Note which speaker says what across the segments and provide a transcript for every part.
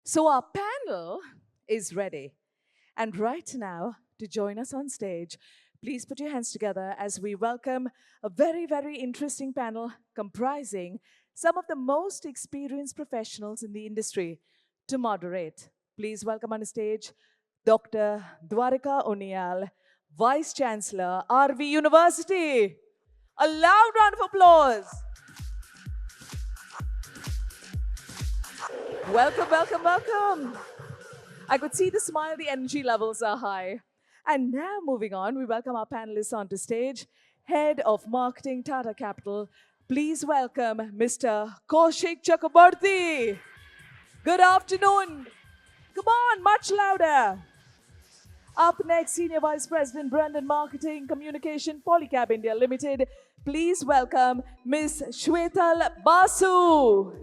Speaker 1: So our panel is ready. And right now, to join us on stage, please put your hands together as we welcome a very, very interesting panel comprising some of the most experienced professionals in the industry to moderate. Please welcome on stage Dr. Dwarika Onial, Vice Chancellor, RV University. A loud round of applause. Welcome, welcome, welcome. I could see the smile, the energy levels are high. And now, moving on, we welcome our panelists onto stage. Head of Marketing Tata Capital, please welcome Mr. Kaushik Chakraborty. Good afternoon. Come on, much louder. Up next, Senior Vice President, Brand and Marketing Communication, Polycab India Limited. Please welcome Ms. Shwetal Basu.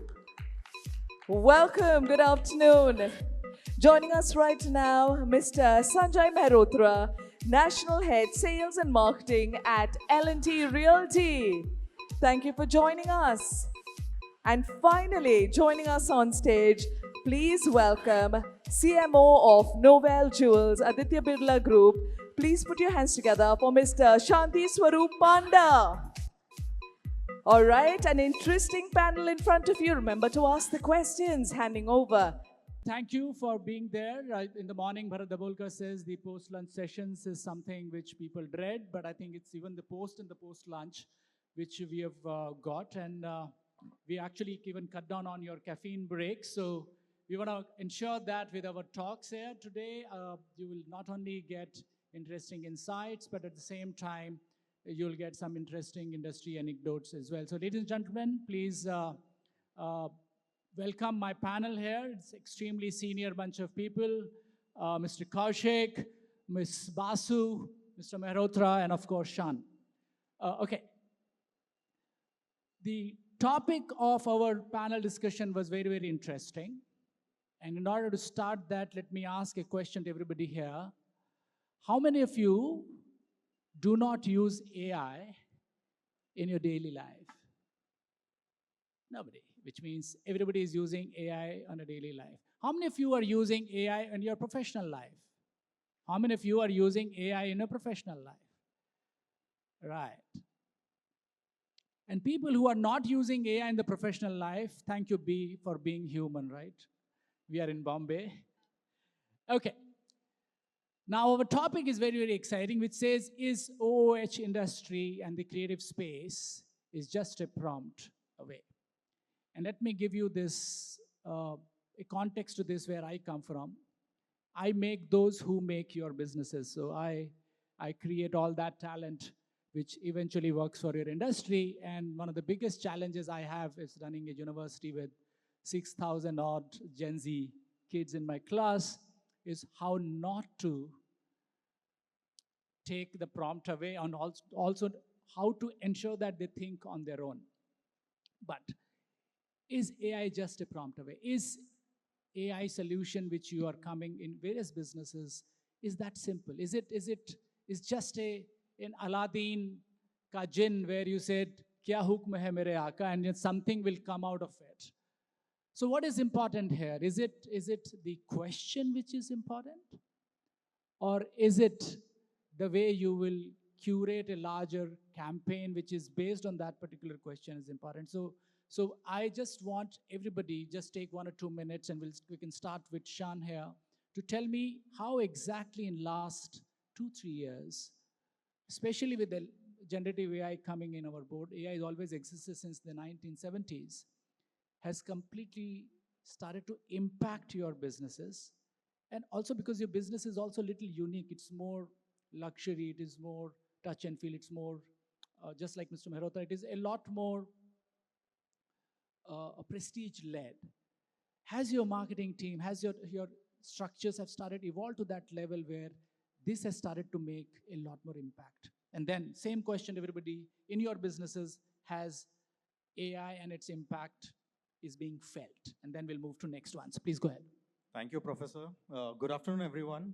Speaker 1: Welcome, good afternoon. Joining us right now, Mr. Sanjay Mehrotra, National Head Sales and Marketing at L&T Realty. Thank you for joining us. And finally, joining us on stage, please welcome CMO of Novel Jewels, Aditya Birla Group. Please put your hands together for Mr. Shanti Swaroop Panda. All right, an interesting panel in front of you. Remember to ask the questions. Handing over.
Speaker 2: Thank you for being there. In the morning, Bharat Dabolkar says the post-lunch sessions is something which people dread, but I think it's even the post and the post-lunch which we have got. And we actually even cut down on your caffeine break. So we want to ensure that with our talks here today, you will not only get interesting insights, but at the same time, you'll get some interesting industry anecdotes as well. So ladies and gentlemen, please welcome my panel here. It's extremely senior bunch of people. Mr. Kaushik, Ms. Basu, Mr. Mehrotra, and of course, Shan. Okay. The topic of our panel discussion was very, very interesting. And in order to start that, let me ask a question to everybody here. How many of you do not use AI in your daily life? Nobody, which means everybody is using AI on a daily life. How many of you are using AI in your professional life? How many of you are using AI in a professional life? Right. And people who are not using AI in the professional life, thank you, B, for being human, right? We are in Bombay. Okay. Now, our topic is very, very exciting, which says, is OOH industry and the creative space is just a prompt away? And let me give you this, a context to this where I come from. I make those who make your businesses. So I create all that talent which eventually works for your industry. And one of the biggest challenges I have is running a university with 6,000 odd Gen Z kids in my class is how not to take the prompt away and also how to ensure that they think on their own. But is AI just a prompt away? Is AI solution which you are coming in various businesses, is that simple? Is just an Aladdin ka jinn where you said, kya hukm hai mere aaka, and something will come out of it? So what is important here? Is it the question which is important? Or is it the way you will curate a larger campaign which is based on that particular question is important? So I just want everybody, just take 1 or 2 minutes and we can start with Shan here to tell me how exactly in last 2-3 years, especially with the generative AI coming in our board, AI has always existed since the 1970s, has completely started to impact your businesses. And also because your business is also a little unique, it's more luxury, it is more touch and feel, it's more, just like Mr. Mehrotra, it is a lot more prestige-led. Has your marketing team, has your structures have started evolve to that level where this has started to make a lot more impact? And then same question to everybody, in your businesses, has AI and its impact is being felt? And then we'll move to next one. So please go ahead.
Speaker 3: Thank you, Professor. Good afternoon, everyone.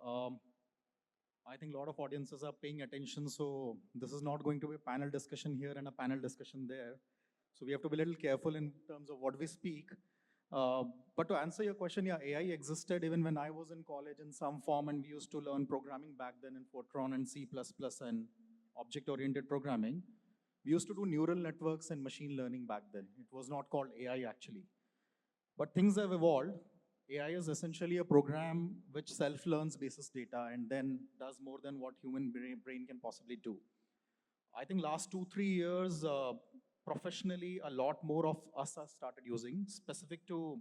Speaker 3: I think a lot of audiences are paying attention, so this is not going to be a panel discussion here and a panel discussion there. So we have to be a little careful in terms of what we speak. Uh, but to answer your question, yeah, AI existed even when I was in college in some form, and we used to learn programming back then in Fortran and C++ and object-oriented programming. We used to do neural networks and machine learning back then. It was not called AI actually. But things have evolved. AI is essentially a program which self-learns basis data and then does more than what human brain can possibly do. I think last 2, 3 years, professionally, a lot more of us have started using. Specific to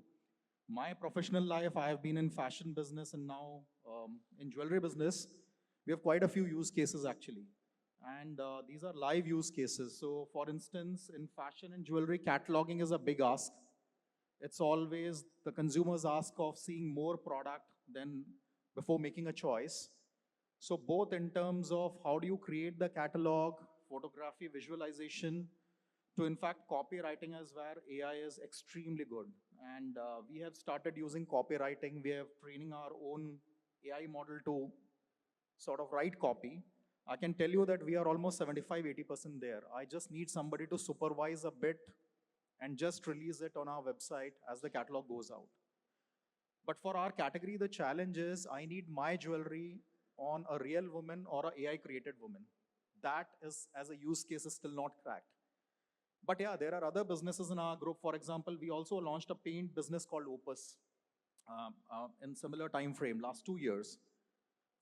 Speaker 3: my professional life, I have been in fashion business and now in jewelry business. We have quite a few use cases actually. And these are live use cases. So for instance, in fashion and jewelry, cataloging is a big ask. It's always the consumer's ask of seeing more product than before making a choice. So both in terms of how do you create the catalog, photography, visualization, to in fact copywriting is where AI is extremely good. And we have started using copywriting. We have training our own AI model to sort of write copy. I can tell you that we are almost 75, 80% there. I just need somebody to supervise a bit and just release it on our website as the catalog goes out. But for our category, the challenge is I need my jewelry on a real woman or a AI created woman. That is, as a use case, is still not cracked. But yeah, there are other businesses in our group. For example, we also launched a paint business called Opus in similar time frame, last 2 years.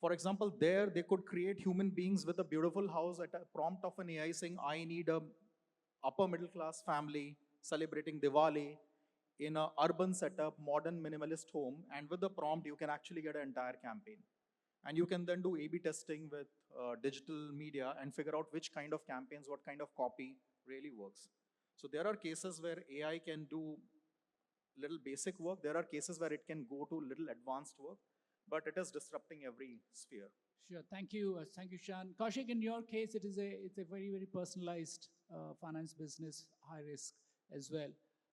Speaker 3: For example, there they could create human beings with a beautiful house at a prompt of an AI saying, I need a upper middle class family celebrating Diwali in a urban setup, modern minimalist home. And with the prompt, you can actually get an entire campaign. And you can then do A/B testing with digital media and figure out which kind of campaigns, what kind of copy really works. So there are cases where AI can do little basic work. There are cases where it can go to little advanced work, but it is disrupting every sphere.
Speaker 2: Sure. Thank you, Shan. Kaushik, in your case, it's a very, very personalized finance business, high risk as well.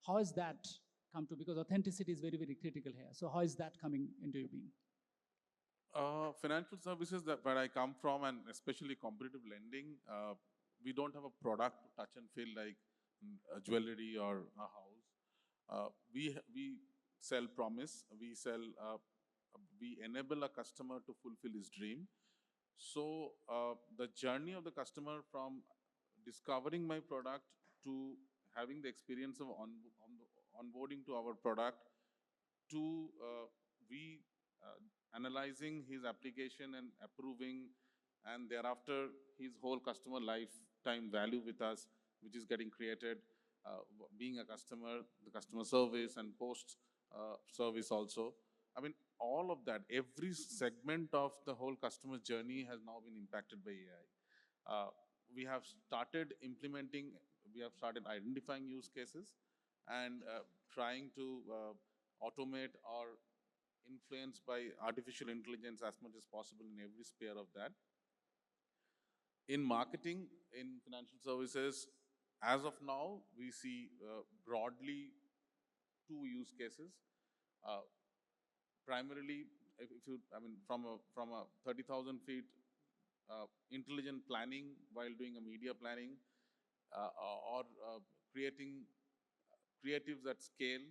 Speaker 2: How has that come to? Because authenticity is very, very critical here. So how is that coming into your being?
Speaker 4: Financial services that where I come from, and especially competitive lending, we don't have a product to touch and feel like a jewelry or a house. We sell promise. We enable a customer to fulfill his dream. So the journey of the customer from discovering my product to having the experience of onboarding to our product to we analyzing his application and approving, and thereafter his whole customer lifetime value with us, which is getting created, being a customer, the customer service and post service also. I mean, all of that, every segment of the whole customer journey has now been impacted by AI. We have started implementing, we have started identifying use cases and trying to automate or influence by artificial intelligence as much as possible in every sphere of that. In marketing, in financial services, as of now, we see broadly two use cases. Primarily, if you, I mean, from a 30,000 feet, intelligent planning while doing a media planning, or creating creatives at scale,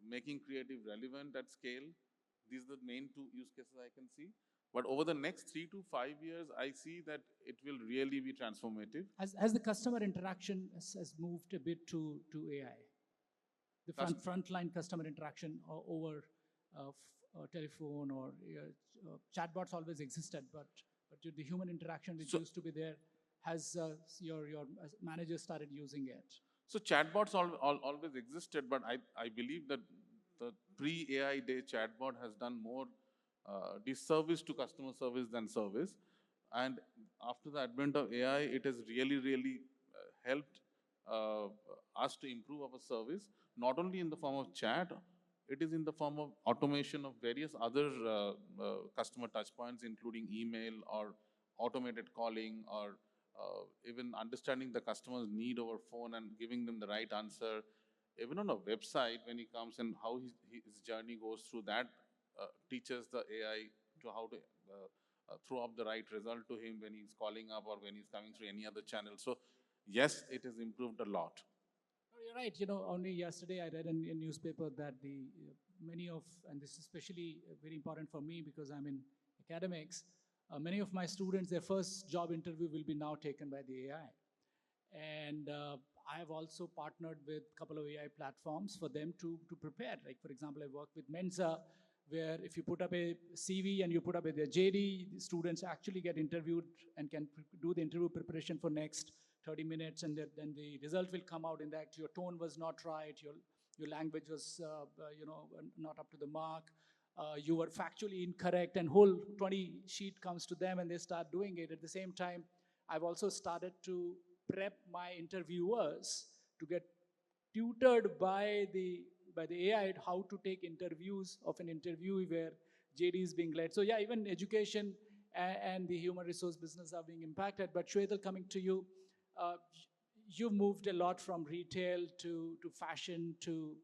Speaker 4: making creative relevant at scale. These are the main two use cases I can see. But over the next 3 to 5 years, I see that it will really be transformative.
Speaker 2: Has the customer interaction has moved a bit to AI? The frontline customer interaction over telephone or chatbots always existed, but the human interaction which used to be there, has your manager started using it?
Speaker 4: So chatbots always existed, but I believe that the pre-AI day chatbot has done more disservice to customer service than service. And after the advent of AI, it has really, really helped us to improve our service, not only in the form of chat, it is in the form of automation of various other customer touchpoints, including email or automated calling, or even understanding the customer's need over phone and giving them the right answer. Even on a website, when he comes and how his journey goes through that, teaches the AI to how to throw up the right result to him when he's calling up or when he's coming through any other channel. So yes, it has improved a lot.
Speaker 2: You're right. Only yesterday I read in a newspaper that many of, and this is especially very important for me because I'm in academics, many of my students, their first job interview will be now taken by the AI. And I have also partnered with a couple of AI platforms for them to prepare. Like, for example, I work with Mensa, where if you put up a CV and you put up a JD, the students actually get interviewed and can do the interview preparation for next 30 minutes, and then the result will come out in that your tone was not right, your language was not up to the mark, you were factually incorrect, and whole 20 sheet comes to them and they start doing it. At the same time, I've also started to prep my interviewers to get tutored by the AI how to take interviews of an interview where JD is being led. So yeah, even education and the human resource business are being impacted. But Shwetal, coming to you, uh, you've moved a lot from retail to fashion to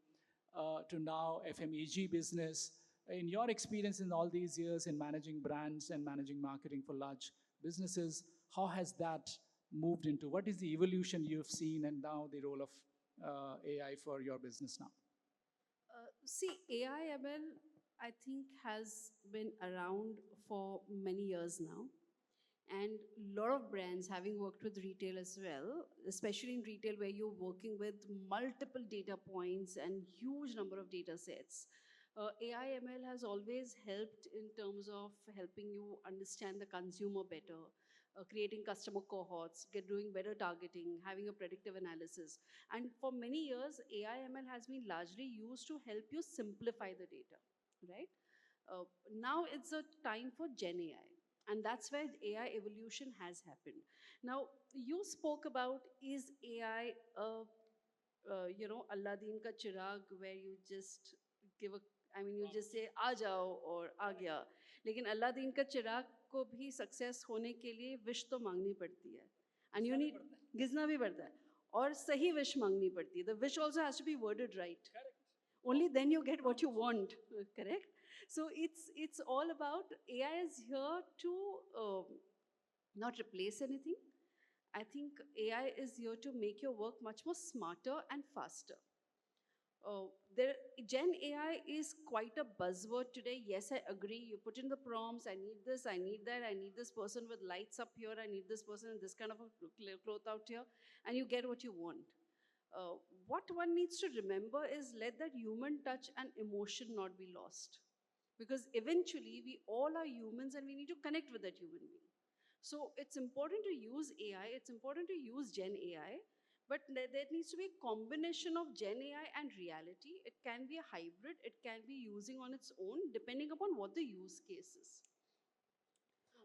Speaker 2: now FMEG business. In your experience in all these years in managing brands and managing marketing for large businesses, how has that moved into? What is the evolution you've seen and now the role of AI for your business now?
Speaker 5: See, AI ML, I think, has been around for many years now. And a lot of brands, having worked with retail as well, especially in retail where you're working with multiple data points and huge number of data sets, AI ML has always helped in terms of helping you understand the consumer better, creating customer cohorts, doing better targeting, having a predictive analysis. And for many years, AI ML has been largely used to help you simplify the data, right? Now it's a time for Gen AI. And that's where AI evolution has happened. Now, you spoke about, is AI Aladdin ka chirag, where you just give a, I mean, you just say aa jao or aa gaya. लेकिन Aladdin का चिराग को भी success होने के लिए wish तो मांगनी पड़ती है, and you need घिसना भी पड़ता है और सही विश मांगनी पड़ती है. The wish also has to be worded right. Only then you get what you want, correct? So it's all about, AI is here to not replace anything. I think AI is here to make your work much more smarter and faster. There, Gen AI is quite a buzzword today. Yes, I agree. You put in the prompts, I need this, I need that, I need this person with lights up here, I need this person in this kind of a cloth out here, and you get what you want. What one needs to remember is let that human touch and emotion not be lost. Because eventually, we all are humans and we need to connect with that human being. So it's important to use AI, it's important to use Gen AI, but there needs to be a combination of Gen AI and reality. It can be a hybrid, it can be using on its own, depending upon what the use case is.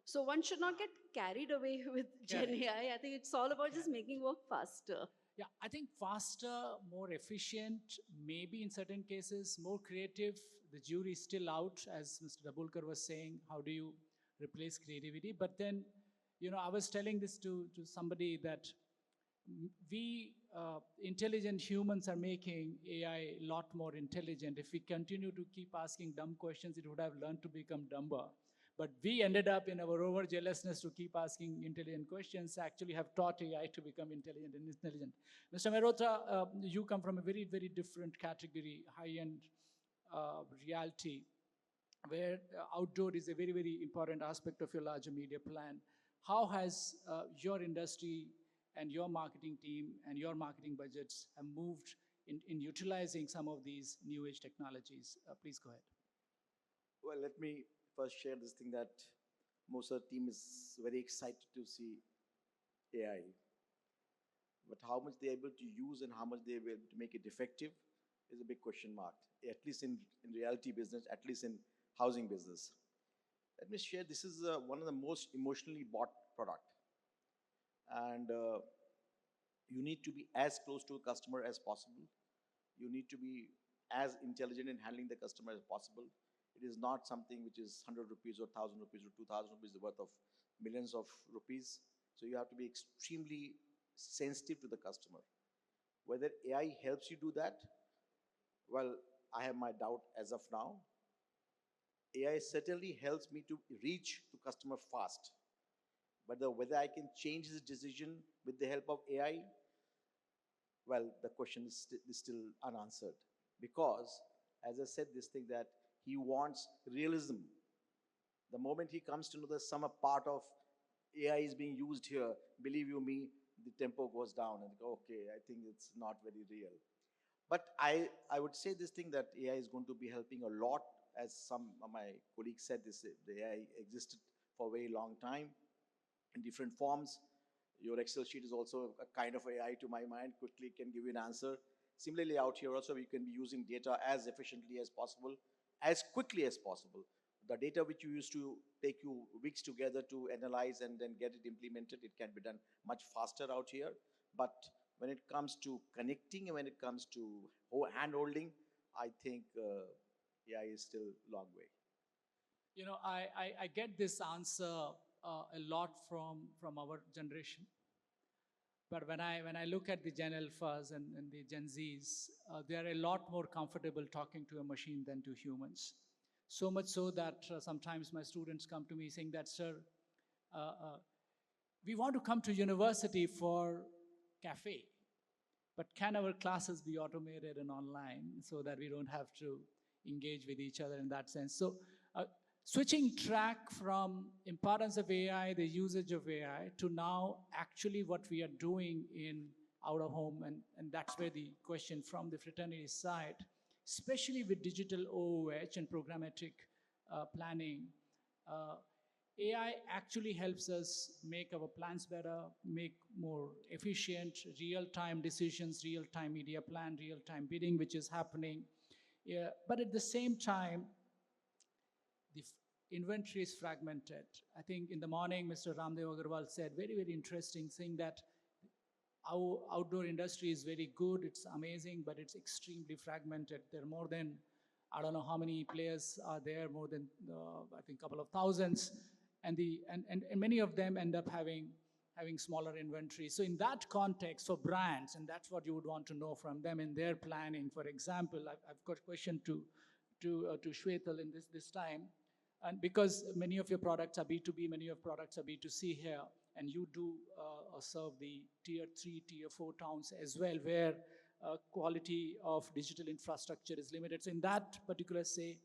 Speaker 5: So one should not get carried away with Gen AI. I think it's all about just making work faster.
Speaker 2: Yeah, I think faster, more efficient, maybe in certain cases, more creative. The jury is still out, as Mr. Dabulkar was saying. How do you replace creativity? But then, I was telling this to somebody that we intelligent humans are making AI a lot more intelligent. If we continue to keep asking dumb questions, it would have learned to become dumber. But we ended up in our over jealousness to keep asking intelligent questions, actually have taught AI to become intelligent and intelligent. Mr. Mehrotra, you come from a very, very different category, high-end reality, where outdoor is a very, very important aspect of your larger media plan. How has your industry and your marketing team and your marketing budgets have moved in utilizing some of these new age technologies? Please go ahead.
Speaker 6: Well, let me first share this thing that most of the team is very excited to see AI. But how much they're able to use and how much they're able to make it effective is a big question mark, at least in reality business, at least in housing business. Let me share, this is one of the most emotionally bought product. And you need to be as close to a customer as possible. You need to be as intelligent in handling the customer as possible. It is not something which is 100 rupees or 1,000 rupees or 2,000 rupees worth of millions of rupees. So you have to be extremely sensitive to the customer. Whether AI helps you do that, well, I have my doubt as of now. AI certainly helps me to reach to customer fast. But whether I can change his decision with the help of AI, well, the question is still unanswered. Because, as I said, this thing that he wants realism. The moment he comes to know that some part of AI is being used here, believe you me, the tempo goes down and okay, I think it's not very real. But I would say this thing that AI is going to be helping a lot. As some of my colleagues said, this the AI existed for a very long time in different forms. Your Excel sheet is also a kind of AI to my mind, quickly can give you an answer. Similarly, out here also, we can be using data as efficiently as possible, as quickly as possible. The data which you used to take you weeks together to analyze and then get it implemented, it can be done much faster out here. But when it comes to connecting and when it comes to hand-holding, I think AI is still a long way.
Speaker 2: You know, I get this answer a lot from our generation. But when I look at the Gen Alphas and the Gen Zs, they are a lot more comfortable talking to a machine than to humans. So much so that sometimes my students come to me saying that, sir, we want to come to university for cafe, but can our classes be automated and online so that we don't have to engage with each other in that sense? So switching track from importance of AI, the usage of AI, to now actually what we are doing in out of home, and that's where the question from the fraternity side, especially with digital OOH and programmatic planning, AI actually helps us make our plans better, make more efficient, real-time decisions, real-time media plan, real-time bidding, which is happening. Yeah, but at the same time, the inventory is fragmented. I think in the morning, Mr. Ramdev Agarwal said very, very interesting, saying that our outdoor industry is very good, it's amazing, but it's extremely fragmented. There are more than, I don't know how many players are there, more than, I think, a couple of thousands. And many of them end up having smaller inventory. So in that context, for brands, and that's what you would want to know from them in their planning. For example, I've got a question to Shwetal in this time. And because many of your products are B2B, many of your products are B2C here, and you do serve the tier 3, tier 4 towns as well, where quality of digital infrastructure is limited. So in that particular, say,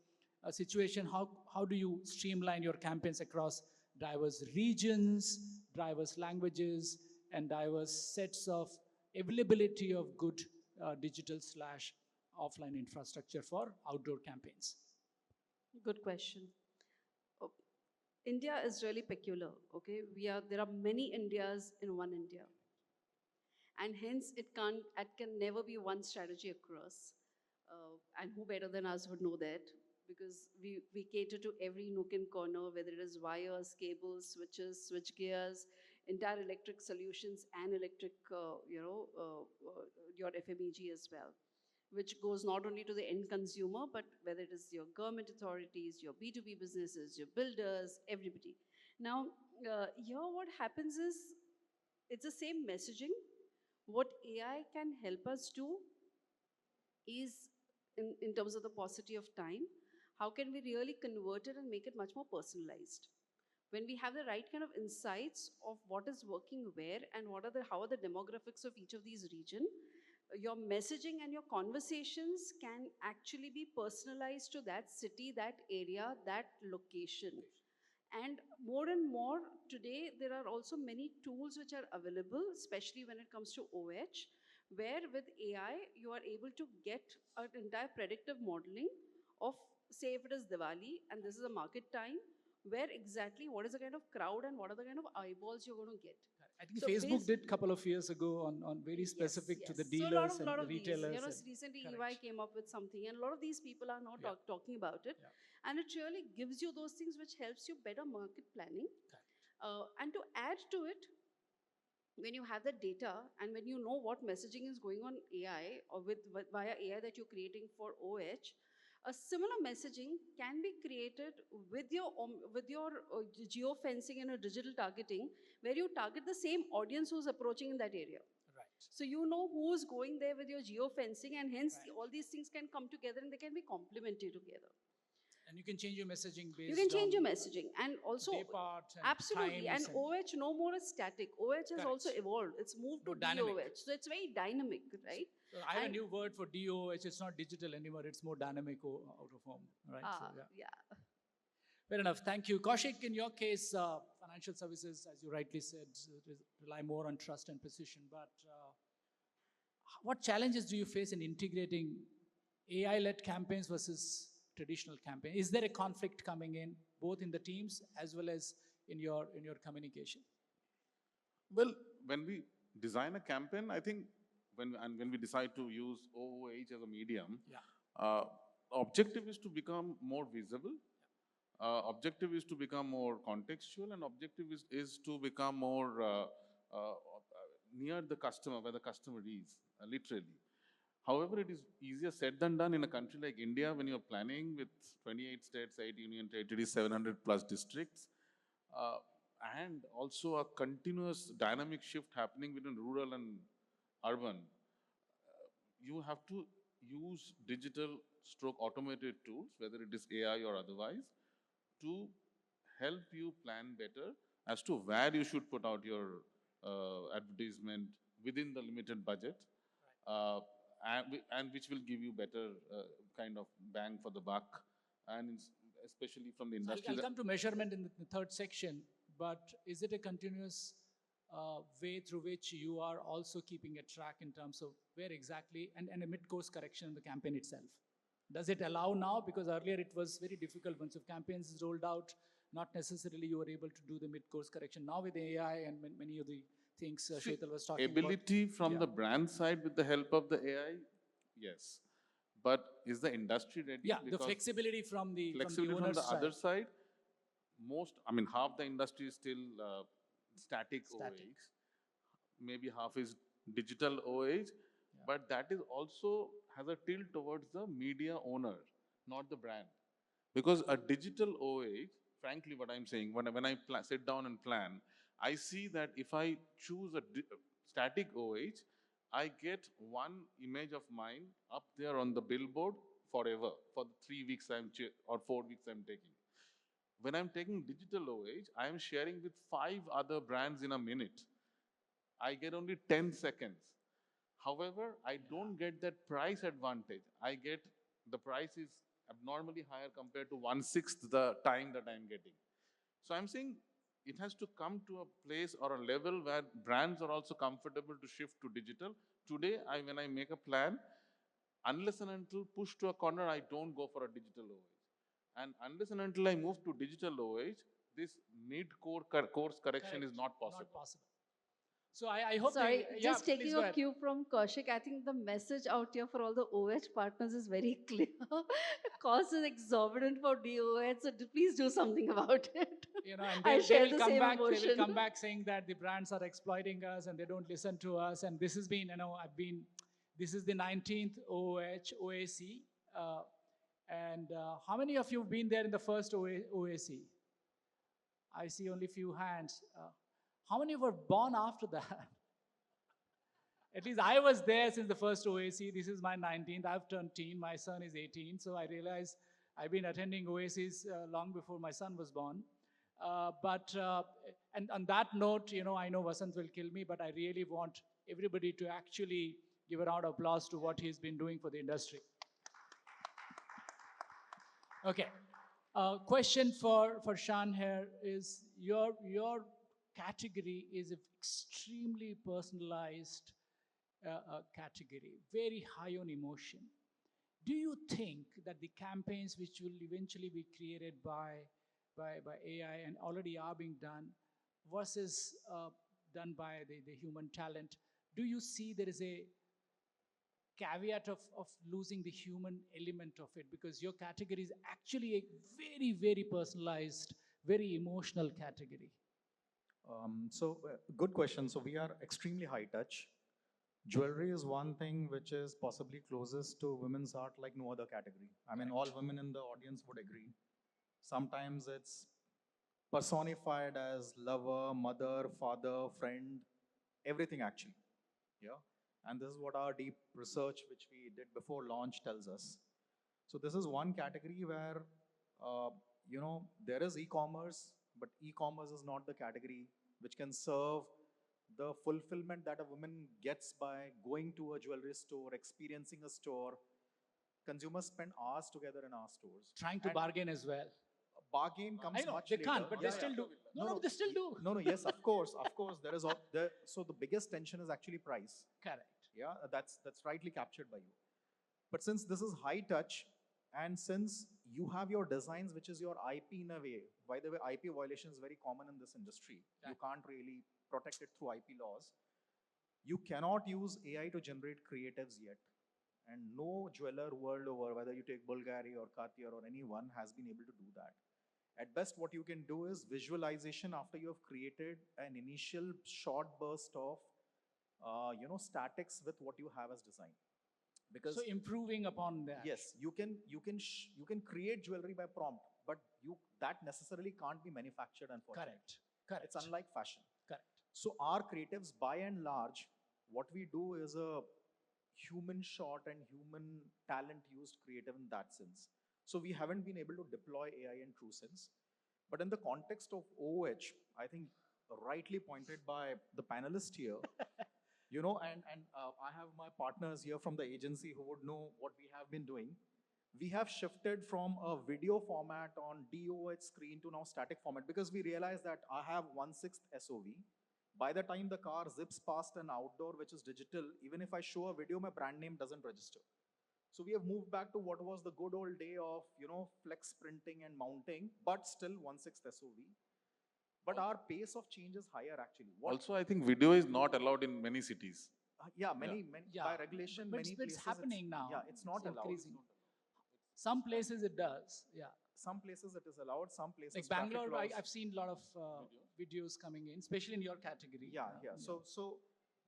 Speaker 2: situation, how do you streamline your campaigns across diverse regions, diverse languages, and diverse sets of availability of good digital/offline infrastructure for outdoor campaigns?
Speaker 5: Good question. Oh, India is really peculiar, okay? There are many Indias in one India. And hence it can never be one strategy across. And who better than us would know that? Because we cater to every nook and corner, whether it is wires, cables, switches, switch gears, entire electric solutions and electric, your FMEG as well, which goes not only to the end consumer, but whether it is your government authorities, your B2B businesses, your builders, everybody. Now, here what happens is, it's the same messaging. What AI can help us do is, in terms of the paucity of time, how can we really convert it and make it much more personalized? When we have the right kind of insights of what is working where and how are the demographics of each of these regions, your messaging and your conversations can actually be personalized to that city, that area, that location. And more today, there are also many tools which are available, especially when it comes to OH, where with AI, you are able to get an entire predictive modeling of, say if it is Diwali and this is a market time, where exactly what is the kind of crowd and what are the kind of eyeballs you're going to get.
Speaker 2: I think so Facebook did a couple of years ago on very specific to the dealers
Speaker 5: so a lot of
Speaker 2: and retailers.
Speaker 5: These, recently EY came up with something, and a lot of these people are now talking about it.
Speaker 2: Yeah.
Speaker 5: And it really gives you those things which helps you better market planning. And to add to it, when you have the data and when you know what messaging is going on AI or via AI that you're creating for OH, a similar messaging can be created with your geofencing and a digital targeting, where you target the same audience who's approaching in that area.
Speaker 2: Right.
Speaker 5: So you know who's going there with your geofencing, and hence all these things can come together and they can be complementary together.
Speaker 2: And you can change your messaging based
Speaker 5: You can change your
Speaker 2: on
Speaker 5: messaging, and also
Speaker 2: day part and
Speaker 5: absolutely. And
Speaker 2: times and
Speaker 5: OH no more is static. OH has also
Speaker 2: Correct.
Speaker 5: evolved. It's moved to
Speaker 2: More dynamic.
Speaker 5: DOH, so it's very dynamic, right?
Speaker 2: So I have a
Speaker 5: And-
Speaker 2: new word for DOH. It's not digital anymore. It's more dynamic out of home, right? So,
Speaker 5: yeah.
Speaker 2: Fair enough. Thank you. Kaushik, in your case, financial services, as you rightly said, rely more on trust and precision. But what challenges do you face in integrating AI-led campaigns versus traditional campaign? Is there a conflict coming in both in the teams as well as in your communication?
Speaker 4: Well, when we design a campaign, I think when we decide to use OOH as a medium,
Speaker 2: Yeah.
Speaker 4: objective is to become more visible. Objective is to become more contextual, and objective is to become more near the customer, where the customer is, literally. However, it is easier said than done in a country like India when you're planning with 28 states, 8 union territories, 700 plus districts, and also a continuous dynamic shift happening between rural and urban. You have to use digital stroke automated tools, whether it is AI or otherwise, to help you plan better as to where you should put out your advertisement within the limited budget, and which will give you better kind of bang for the buck, and especially from the industry.
Speaker 2: I'll come to measurement in the third section, but is it a continuous way through which you are also keeping a track in terms of where exactly, and a mid-course correction in the campaign itself? Does it allow now? Because earlier it was very difficult. Once your campaigns is rolled out, not necessarily you were able to do the mid-course correction. Now with AI and many of the things Sheetal was talking
Speaker 4: ability
Speaker 2: about.
Speaker 4: from the brand side with the help of the AI, yes. But is the industry ready?
Speaker 2: Yeah, the
Speaker 4: Because
Speaker 2: flexibility from the
Speaker 4: from the
Speaker 2: side.
Speaker 4: other side, half the industry is still static OH. Maybe half is digital OH, but that is also has a tilt towards the media owner, not the brand. Because a digital OH, frankly, what I'm saying, when I sit down and plan, I see that if I choose a static OH, I get one image of mine up there on the billboard forever for the 3 weeks or 4 weeks I'm taking. When I'm taking digital OH, I am sharing with 5 other brands in a minute. I get only 10 seconds. However, I don't get that price advantage. I get the price is abnormally higher compared to 1/6 the time that I'm getting. So I'm saying it has to come to a place or a level where brands are also comfortable to shift to digital. Today, when I make a plan, unless and until push to a corner, I don't go for a digital OH. And unless and until I move to digital OH, this mid-course correction is not possible.
Speaker 2: Not possible. So I hope
Speaker 5: Sorry,
Speaker 2: they,
Speaker 5: just
Speaker 2: please
Speaker 5: taking
Speaker 2: go
Speaker 5: a
Speaker 2: ahead.
Speaker 5: cue from Kaushik, I think the message out here for all the OH partners is very clear. Cost is exorbitant for DOH, so please do something about it.
Speaker 2: And
Speaker 5: I
Speaker 2: they
Speaker 5: share
Speaker 2: will
Speaker 5: the
Speaker 2: come
Speaker 5: same
Speaker 2: back. They will
Speaker 5: emotion.
Speaker 2: come back saying that the brands are exploiting us and they don't listen to us. And this has been, this is the 19th OAC. And how many of you have been there in the first OAC? I see only few hands. How many were born after that? At least I was there since the first OAC. This is my 19th. I've turned teen. My son is 18. So I realized I've been attending OACs long before my son was born. And on that note, I know Vasant will kill me, but I really want everybody to actually give a round of applause to what he's been doing for the industry. Okay. Question for Shan here is your category is extremely personalized category, very high on emotion. Do you think that the campaigns which will eventually be created by AI and already are being done versus done by the human talent, do you see there is a caveat of losing the human element of it? Because your category is actually a very, very personalized, very emotional category.
Speaker 3: Good question. So we are extremely high touch. Jewelry is one thing which is possibly closest to women's art like no other category. I mean, all women in the audience would agree. Sometimes it's personified as lover, mother, father, friend, everything actually. Yeah. And this is what our deep research, which we did before launch, tells us. So this is one category where uh, there is e-commerce, but e-commerce is not the category which can serve the fulfillment that a woman gets by going to a jewelry store, experiencing a store. Consumers spend hours together in our stores.
Speaker 2: Trying to
Speaker 3: And
Speaker 2: bargain as well.
Speaker 3: bargain
Speaker 2: I
Speaker 3: comes
Speaker 2: know,
Speaker 3: much
Speaker 2: they
Speaker 3: later.
Speaker 2: can't, but they still do. No, they still do.
Speaker 3: No, yes, of course, of course. There is so the biggest tension is actually price.
Speaker 2: Correct.
Speaker 3: Yeah, that's rightly captured by you. But since this is high touch, and since you have your designs, which is your IP in a way, by the way, IP violation is very common in this industry. You can't really protect it through IP laws. You cannot use AI to generate creatives yet. And no jeweler world over, whether you take Bulgari or Cartier or anyone, has been able to do that. At best, what you can do is visualization after you have created an initial short burst of, statics with what you have as design. Because
Speaker 2: So improving upon that.
Speaker 3: yes, you can create jewelry by prompt, but that necessarily can't be manufactured. Unfortunately,
Speaker 2: Correct.
Speaker 3: it's unlike fashion.
Speaker 2: Correct.
Speaker 3: So our creatives, by and large, what we do is a human shot and human talent used creative in that sense. So we haven't been able to deploy AI in true sense. But in the context of OOH, I think rightly pointed by the panelist here, I have my partners here from the agency who would know what we have been doing. We have shifted from a video format on DOH screen to now static format because we realized that I have 1/6 SOV. By the time the car zips past an outdoor, which is digital, even if I show a video, my brand name doesn't register. So we have moved back to what was the good old day of, flex printing and mounting, but still 1/6 SOV. But our pace of change is higher actually.
Speaker 4: Also, I think video is not allowed in many cities.
Speaker 3: Many by regulation,
Speaker 2: but
Speaker 3: many
Speaker 2: it's
Speaker 3: places
Speaker 2: happening now.
Speaker 3: Yeah, it's not allowed.
Speaker 2: Increasing. Some places it does. Yeah.
Speaker 3: Some places it is allowed. Some places
Speaker 2: Like
Speaker 3: traffic
Speaker 2: Bangalore,
Speaker 3: laws-
Speaker 2: I've seen a lot of videos coming in, especially in your category.
Speaker 3: Yeah.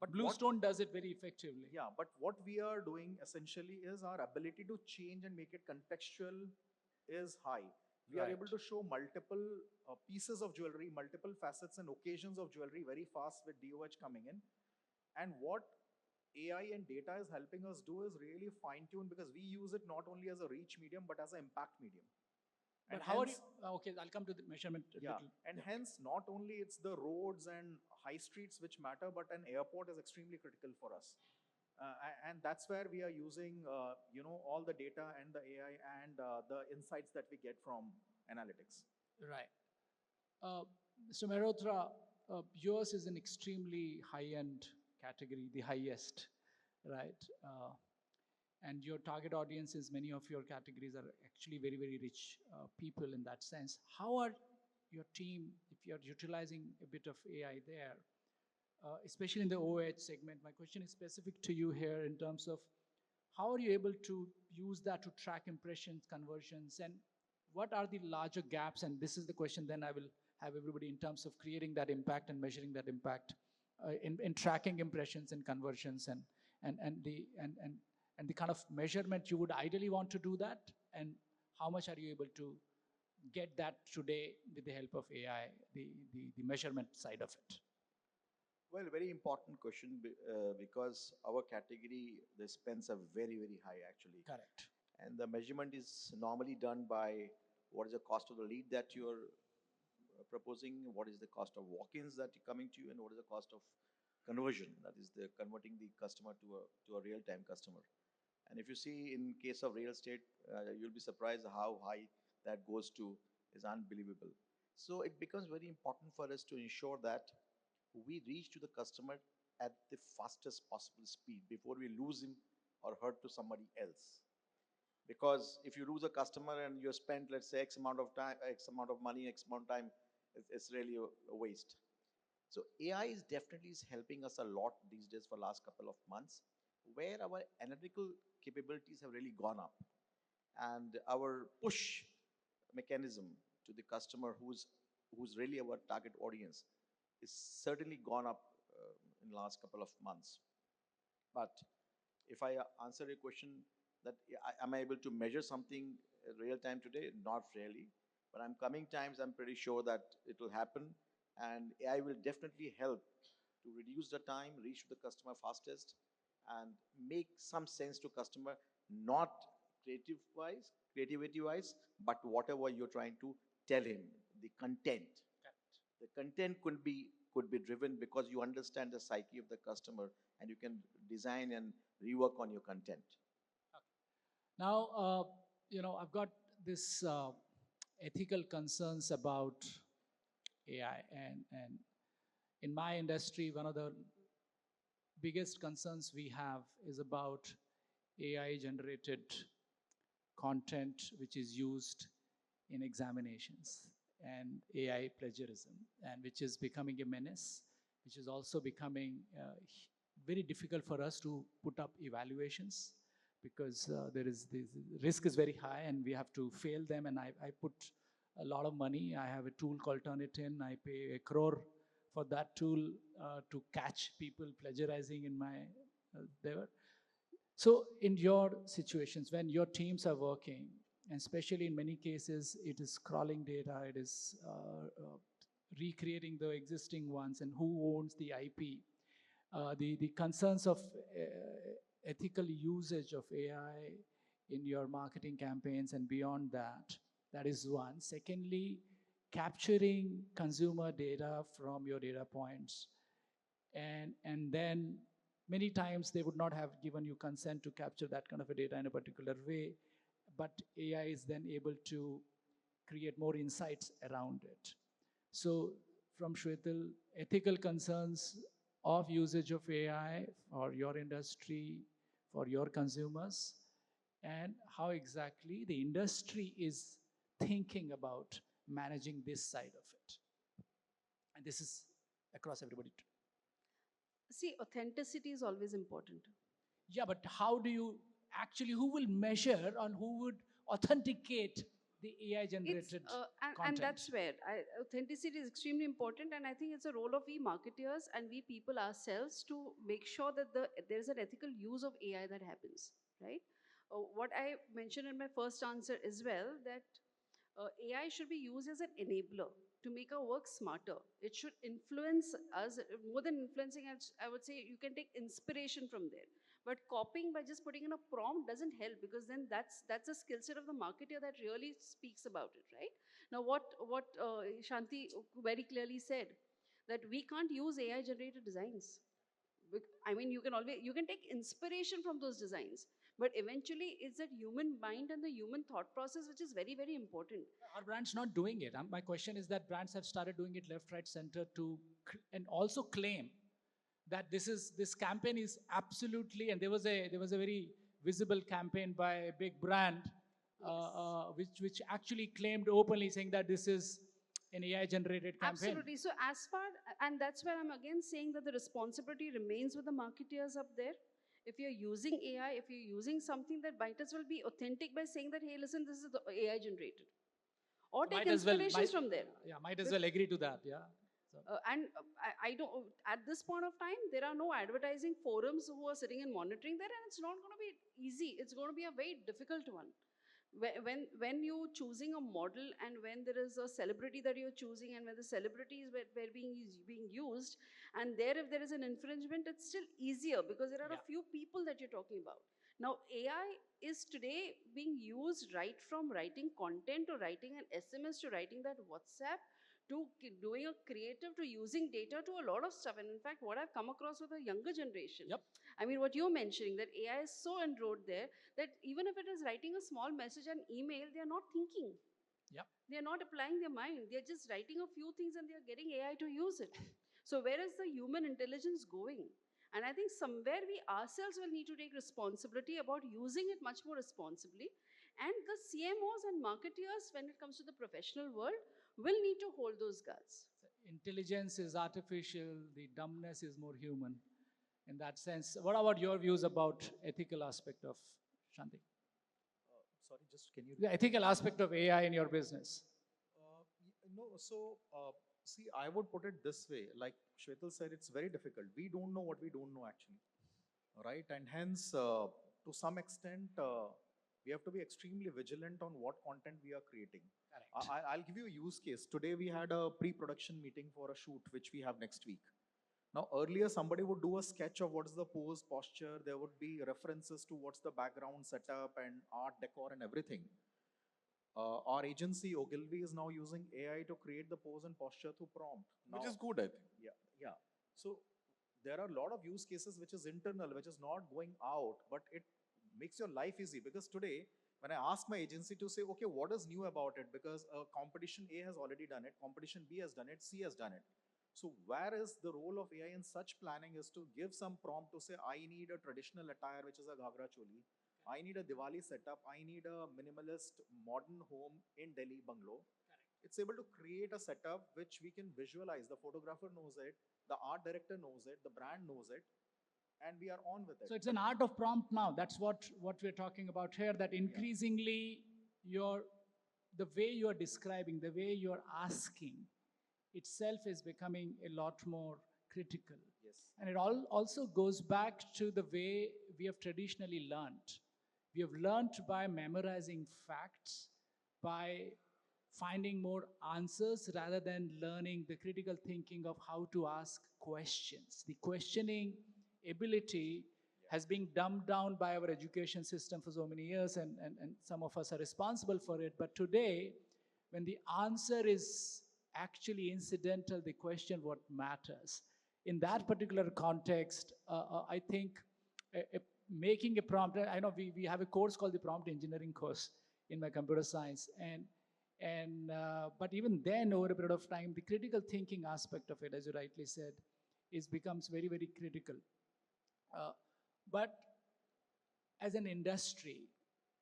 Speaker 3: But
Speaker 2: Bluestone does it very effectively.
Speaker 3: Yeah, but what we are doing essentially is our ability to change and make it contextual is high. We are
Speaker 2: Right.
Speaker 3: able to show multiple pieces of jewelry, multiple facets and occasions of jewelry very fast with DOH coming in. And what AI and data is helping us do is really fine tune because we use it not only as a reach medium but as an impact medium.
Speaker 2: But
Speaker 3: And
Speaker 2: how are you?
Speaker 3: hence-
Speaker 2: Okay, I'll come to the measurement. A
Speaker 3: Yeah,
Speaker 2: little.
Speaker 3: and hence not only it's the roads and high streets which matter, but an airport is extremely critical for us. And that's where we are using, all the data and the AI and the insights that we get from analytics.
Speaker 2: Right. Mr. Mehrotra, yours is an extremely high-end category, the highest, right? And your target audience is many of your categories are actually very, very rich people in that sense. How are your team, if you're utilizing a bit of AI there, especially in the OH segment? My question is specific to you here in terms of how are you able to use that to track impressions, conversions, and what are the larger gaps? And this is the question then I will have everybody in terms of creating that impact and measuring that impact in tracking impressions and conversions and the kind of measurement you would ideally want to do that, and how much are you able to get that today with the help of AI, the measurement side of it?
Speaker 6: Well, very important question because our category, the spends are very, very high actually.
Speaker 2: Correct.
Speaker 6: And the measurement is normally done by what is the cost of the lead that you're proposing, what is the cost of walk-ins that are coming to you, and what is the cost of conversion, that is the converting the customer to a real-time customer. And if you see in case of real estate, you'll be surprised how high that goes to is unbelievable. So it becomes very important for us to ensure that we reach to the customer at the fastest possible speed before we lose him or hurt to somebody else. Because if you lose a customer and you spend, let's say, X amount of time, X amount of money, X amount of time, it's really a waste. So AI is definitely helping us a lot these days for last couple of months, where our analytical capabilities have really gone up. And our push mechanism to the customer who's really our target audience is certainly gone up in the last couple of months. But if I answer your question that am I able to measure something real time today? Not really. But I'm coming times, I'm pretty sure that it will happen. And AI will definitely help to reduce the time, reach to the customer fastest, and make some sense to customer, not creativity-wise, but whatever you're trying to tell him, the content. The content could be driven because you understand the psyche of the customer and you can design and rework on your content.
Speaker 2: Now, I've got this ethical concerns about AI, and in my industry, one of the biggest concerns we have is about AI generated content which is used in examinations and AI plagiarism, and which is becoming a menace, which is also becoming very difficult for us to put up evaluations because there is the risk is very high and we have to fail them. And I put a lot of money. I have a tool called Turnitin. I pay 1 crore for that tool to catch people plagiarizing in my there. So in your situations, when your teams are working, and especially in many cases, it is crawling data, it is recreating the existing ones, and who owns the IP. The concerns of ethical usage of AI in your marketing campaigns and beyond that, that is one. Secondly, capturing consumer data from your data points. And then many times they would not have given you consent to capture that kind of a data in a particular way, but AI is then able to create more insights around it. So from Shwetal, ethical concerns of usage of AI for your industry, for your consumers, and how exactly the industry is thinking about managing this side of it. And this is across everybody too.
Speaker 5: See, authenticity is always important.
Speaker 2: Yeah, but how do you actually, who will measure and who would authenticate the AI generated
Speaker 5: And
Speaker 2: content?
Speaker 5: that's where authenticity is extremely important, and I think it's a role of we marketers and we people ourselves to make sure that there's an ethical use of AI that happens, right? What I mentioned in my first answer as well, that AI should be used as an enabler to make our work smarter. It should influence us more than influencing. I would say you can take inspiration from there. But copying by just putting in a prompt doesn't help, because then that's a skill set of the marketer that really speaks about it, right? Now, what Shanti very clearly said, that we can't use AI generated designs. I mean, you can take inspiration from those designs, but eventually it's that human mind and the human thought process which is very, very important.
Speaker 2: Are brands not doing it? My question is that brands have started doing it left, right, center and also claim that this campaign is absolutely, and there was a very visible campaign by a big brand, which actually claimed openly saying that this is an AI generated campaign.
Speaker 5: Absolutely. So and that's where I'm again saying that the responsibility remains with the marketeers up there. If you're using AI, if you're using something, that might as well be authentic by saying that, hey, listen, this is the AI generated. Or take inspirations from there.
Speaker 2: Yeah, might as well agree to that, yeah. So.
Speaker 5: I don't, at this point of time, there are no advertising forums who are sitting and monitoring that, and it's not going to be easy. It's going to be a very difficult one. When you're choosing a model, and when there is a celebrity that you're choosing, and when the celebrities were being used, and if there is an infringement, it's still easier because there are a few people that you're talking about. Now, AI is today being used right from writing content to writing an SMS to writing that WhatsApp to doing a creative to using data to a lot of stuff. And in fact, what I've come across with the younger generation, I mean, what you're mentioning, that AI is so enrolled there that even if it is writing a small message and email, they are not thinking. They are not applying their mind. They are just writing a few things and they are getting AI to use it. So where is the human intelligence going? And I think somewhere we ourselves will need to take responsibility about using it much more responsibly. And the CMOs and marketeers, when it comes to the professional world, will need to hold those guards.
Speaker 2: Intelligence is artificial, the dumbness is more human. In that sense, what about your views about ethical aspect of Shanti?
Speaker 3: Sorry, just can you?
Speaker 2: The ethical aspect of AI in your business.
Speaker 3: No, so see, I would put it this way. Like Shwetal said, it's very difficult. We don't know what we don't know actually, right? And hence, to some extent, we have to be extremely vigilant on what content we are creating. I'll give you a use case. Today we had a pre-production meeting for a shoot which we have next week. Now, earlier, somebody would do a sketch of what's the pose, posture. There would be references to what's the background setup and art, decor, and everything. Our agency, Ogilvy, is now using AI to create the pose and posture through prompt.
Speaker 4: Which
Speaker 3: Now,
Speaker 4: is good, I think.
Speaker 3: yeah. So there are a lot of use cases which is internal, which is not going out, but it makes your life easy. Because today, when I ask my agency to say, okay, what is new about it? Because competition A has already done it, competition B has done it, C has done it. So where is the role of AI in such planning is to give some prompt to say, I need a traditional attire, which is a ghagra choli. I need a Diwali setup. I need a minimalist modern home in Delhi bungalow. It's able to create a setup which we can visualize. The photographer knows it, the art director knows it, the brand knows it, and we are on with it.
Speaker 2: So it's an art of prompt now. That's what we're talking about here, that increasingly the way you're describing, the way you're asking itself is becoming a lot more critical.
Speaker 3: Yes.
Speaker 2: And it also goes back to the way we have traditionally learned. We have learned by memorizing facts, by finding more answers rather than learning the critical thinking of how to ask questions. The questioning ability has been dumbed down by our education system for so many years, and some of us are responsible for it. But today, when the answer is actually incidental, the question what matters. In that particular context, I think making a prompt, I know we have a course called the prompt engineering course in my computer science, but even then, over a period of time, the critical thinking aspect of it, as you rightly said, becomes very, very critical. But as an industry,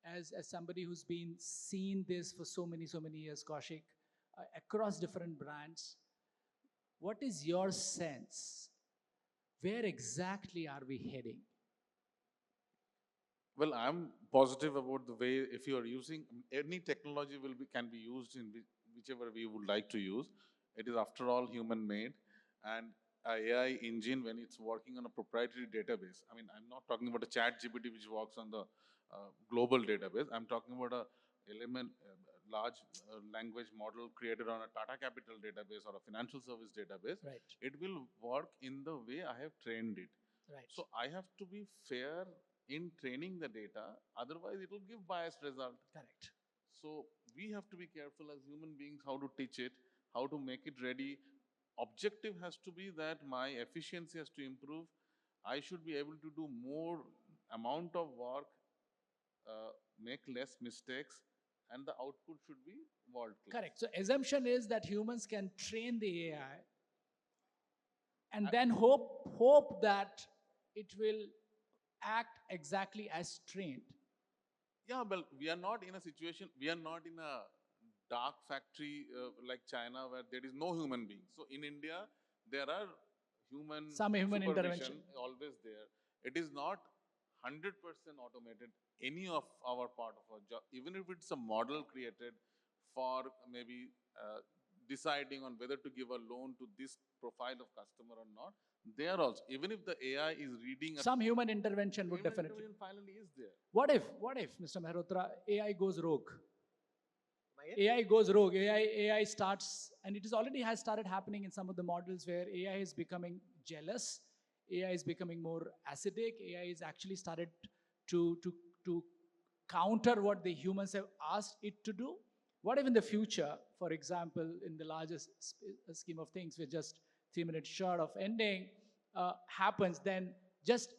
Speaker 2: as somebody who's been seeing this for so many years, Kaushik, across different brands, what is your sense? Where exactly are we heading?
Speaker 4: Well, I'm positive about the way if you are using any technology can be used in whichever we would like to use. It is after all human made, and a AI engine when it's working on a proprietary database. I mean, I'm not talking about a chat GPT which works on the global database. I'm talking about a large language model created on a Tata Capital database or a financial service database.
Speaker 2: Right.
Speaker 4: It will work in the way I have trained it.
Speaker 2: Right.
Speaker 4: So I have to be fair in training the data, otherwise it will give biased result.
Speaker 2: Correct.
Speaker 4: So we have to be careful as human beings how to teach it, how to make it ready. Objective has to be that my efficiency has to improve. I should be able to do more amount of work, make less mistakes, and the output should be world class.
Speaker 2: Correct. So assumption is that humans can train the AI and then hope that it will act exactly as trained.
Speaker 4: Yeah, well, we are not in a situation, we are not in a dark factory like China where there is no human being. So in India, there are
Speaker 2: Some human
Speaker 4: supervision
Speaker 2: intervention.
Speaker 4: always there. It is not 100% automated, any of our part of our job, even if it's a model created for maybe deciding on whether to give a loan to this profile of customer or not, they are also, even if the AI is reading
Speaker 2: Some human intervention would
Speaker 4: human
Speaker 2: definitely.
Speaker 4: intervention finally is there.
Speaker 2: What if, Mr. Mehrotra, AI goes rogue?
Speaker 6: Am I in?
Speaker 2: AI goes rogue. AI starts, and it is already has started happening in some of the models where AI is becoming jealous. AI is becoming more acidic. AI is actually started to counter what the humans have asked it to do. What if in the future, for example, in the largest scheme of things, we're just 3 minutes short of ending, happens, then just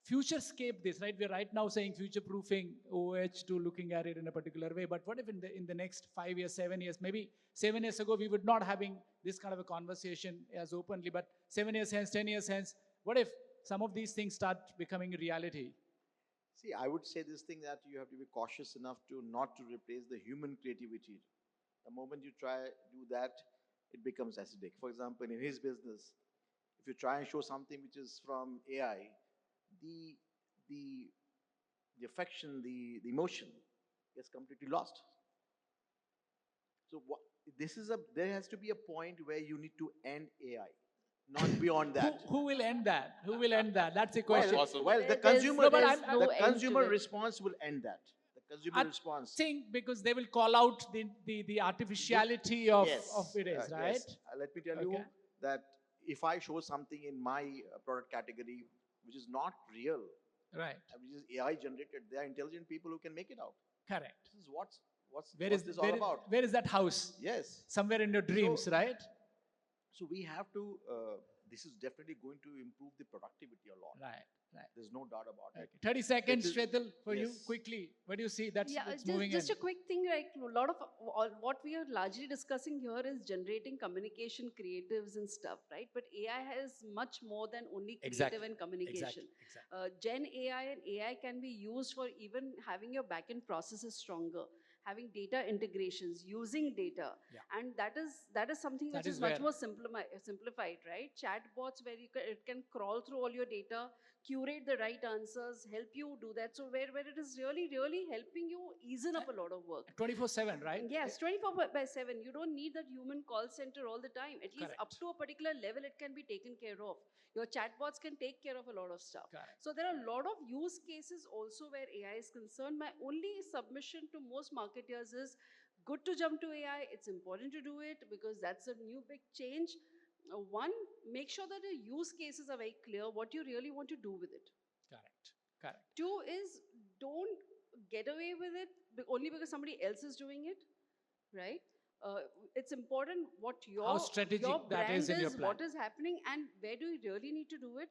Speaker 2: futurescape this, right? We're right now saying future-proofing OH to looking at it in a particular way. But what if in the next 5 years, 7 years, maybe 7 years ago, we would not having this kind of a conversation as openly, but 7 years hence, 10 years hence, what if some of these things start becoming reality?
Speaker 6: See, I would say this thing that you have to be cautious enough to not to replace the human creativity. The moment you try do that, it becomes acidic. For example, in his business, if you try and show something which is from AI, the affection, the emotion gets completely lost. So there has to be a point where you need to end AI, not beyond that.
Speaker 2: Who will end that? Who will end that? That's the question.
Speaker 6: Well, the
Speaker 5: There's
Speaker 6: consumer,
Speaker 5: no, but I'm-
Speaker 6: the
Speaker 5: no end to
Speaker 6: consumer
Speaker 5: it.
Speaker 6: response will end that. The consumer
Speaker 2: I
Speaker 6: response.
Speaker 2: think because they will call out the artificiality of it is, right?
Speaker 6: Yes. Let me tell you
Speaker 2: Okay.
Speaker 6: that if I show something in my product category which is not real,
Speaker 2: Right.
Speaker 6: which is AI generated, there are intelligent people who can make it out.
Speaker 2: Correct.
Speaker 6: This is what's
Speaker 2: Where is
Speaker 6: this all about?
Speaker 2: where is that house?
Speaker 6: Yes.
Speaker 2: Somewhere in your dreams,
Speaker 6: So-
Speaker 2: right?
Speaker 6: So we have to. This is definitely going to improve the productivity a lot.
Speaker 2: Right. Right.
Speaker 6: There's no doubt about it.
Speaker 2: Okay. 30 seconds,
Speaker 6: It is-
Speaker 2: Shretal, for you,
Speaker 6: yes.
Speaker 2: quickly. What do you see? That's
Speaker 5: Yeah,
Speaker 2: it's moving
Speaker 5: just
Speaker 2: in.
Speaker 5: a quick thing, like a lot of what we are largely discussing here is generating communication creatives and stuff, right? But AI has much more than only creative
Speaker 2: Exactly.
Speaker 5: and communication.
Speaker 2: Exactly.
Speaker 5: Gen AI and AI can be used for even having your backend processes stronger, having data integrations, using data,
Speaker 2: Yeah.
Speaker 5: and that is something
Speaker 2: That
Speaker 5: which
Speaker 2: is
Speaker 5: is much
Speaker 2: where-
Speaker 5: more simplified, right? Chatbots where it can crawl through all your data, curate the right answers, help you do that. So where it is really, really helping you ease up a lot of work.
Speaker 2: 24/7, right?
Speaker 5: Yes, 24/7. You don't need that human call center all the time. At least up
Speaker 2: Correct.
Speaker 5: to a particular level, it can be taken care of. Your chatbots can take care of a lot of stuff.
Speaker 2: Correct.
Speaker 5: So there are a lot of use cases also where AI is concerned. My only submission to most marketers is good to jump to AI. It's important to do it because that's a new big change. One, make sure that the use cases are very clear, what you really want to do with it.
Speaker 2: Correct. Correct.
Speaker 5: Two is don't get away with it only because somebody else is doing it, right? It's important what
Speaker 2: How strategic
Speaker 5: your
Speaker 2: that
Speaker 5: brand
Speaker 2: is in your plan.
Speaker 5: what is happening, and where do you really need to do it.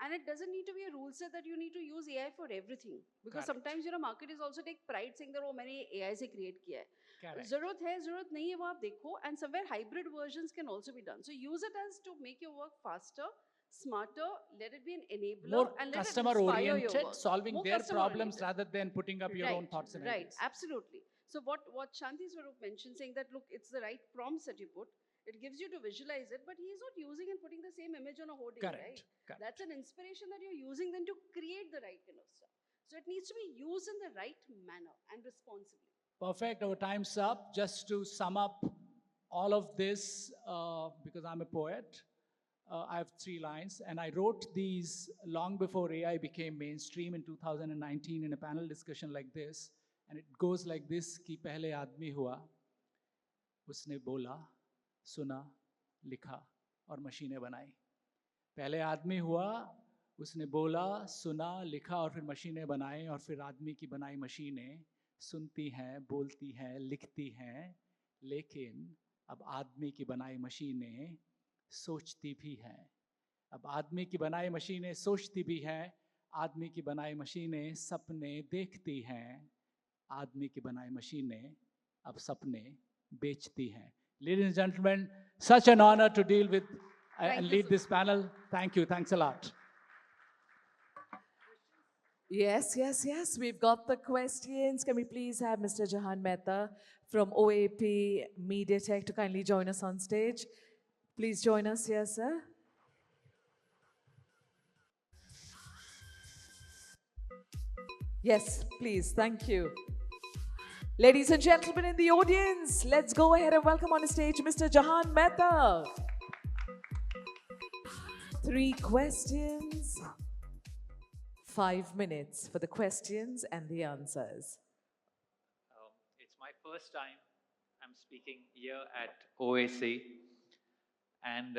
Speaker 5: And it doesn't need to be a rule set that you need to use AI for everything. Because
Speaker 2: Correct.
Speaker 5: sometimes marketers also take pride saying that oh मैंने AI से create किया है.
Speaker 2: Correct.
Speaker 5: जरूरत है जरूरत नहीं है वो आप देखो, and somewhere hybrid versions can also be done. So use it as to make your work faster, smarter, let it be an enabler,
Speaker 2: More
Speaker 5: and let
Speaker 2: customer
Speaker 5: it inspire your
Speaker 2: oriented,
Speaker 5: work.
Speaker 2: solving
Speaker 5: More
Speaker 2: their
Speaker 5: customer
Speaker 2: problems
Speaker 5: oriented.
Speaker 2: rather than putting up your own thoughts and
Speaker 5: Right,
Speaker 2: ideas.
Speaker 5: absolutely. So what Shanti Swarup mentioned, saying that look, it's the right prompts that you put. It gives you to visualize it, but he's not using and putting the same image on a hoarding,
Speaker 2: Correct.
Speaker 5: right?
Speaker 2: Correct.
Speaker 5: That's an inspiration that you're using then to create the right kind of stuff. So it needs to be used in the right manner and responsibly.
Speaker 2: Perfect. Our time's up. Just to sum up all of this, because I'm a poet, I have 3 lines, and I wrote these long before AI became mainstream in 2019 in a panel discussion like this, and it goes like this: कि पहले आदमी हुआ, उसने बोला, सुना, लिखा और मशीनें बनाई. पहले आदमी हुआ, उसने बोला, सुना, लिखा और फिर मशीनें बनाई, और फिर आदमी की बनाई मशीनें सुनती हैं, बोलती हैं, लिखती हैं, लेकिन अब आदमी की बनाई मशीनें सोचती भी हैं. अब आदमी की बनाई मशीनें सोचती भी हैं, आदमी की बनाई मशीनें सपने देखती हैं, आदमी की बनाई मशीनें अब सपने बेचती हैं. Ladies and gentlemen, such an honor to deal with and
Speaker 5: you
Speaker 2: lead
Speaker 5: so
Speaker 2: this panel. Thank you. Thanks a lot.
Speaker 1: Yes. We've got the questions. Can we please have Mr. Jahan Mehta from OAP Media Tech to kindly join us on stage? Please join us here, sir. Yes, please. Thank you. Ladies and gentlemen in the audience, let's go ahead and welcome on the stage Mr. Jahan Mehta. 3 questions, 5 minutes for the questions and the answers.
Speaker 7: It's my first time I'm speaking here at OAC. And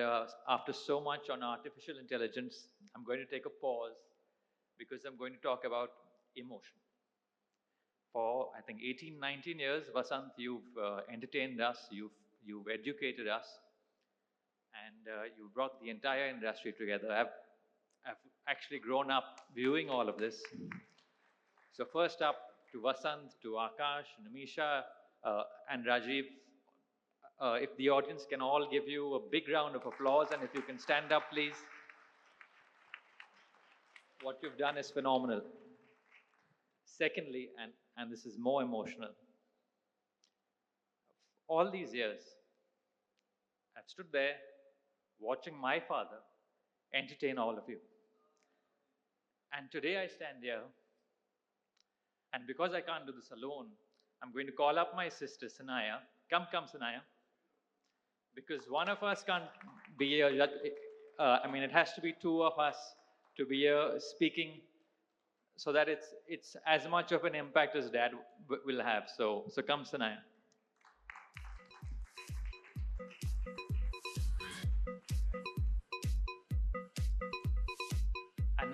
Speaker 7: after so much on artificial intelligence, I'm going to take a pause because I'm going to talk about emotion. For, I think, 18, 19 years, Vasant, you've entertained us, you've educated us, and you brought the entire industry together. I've actually grown up viewing all of this. So first up, to Vasant, to Akash, Namisha, and Rajiv, if the audience can all give you a big round of applause, and if you can stand up, please. What you've done is phenomenal. Secondly, and this is more emotional, all these years, I've stood there watching my father entertain all of you. And today I stand here, and because I can't do this alone, I'm going to call up my sister, Sanaya. Come, Sanaya. Because one of us can't be here. It has to be 2 of us to be here speaking so that it's as much of an impact as Dad will have. So come, Sanaya.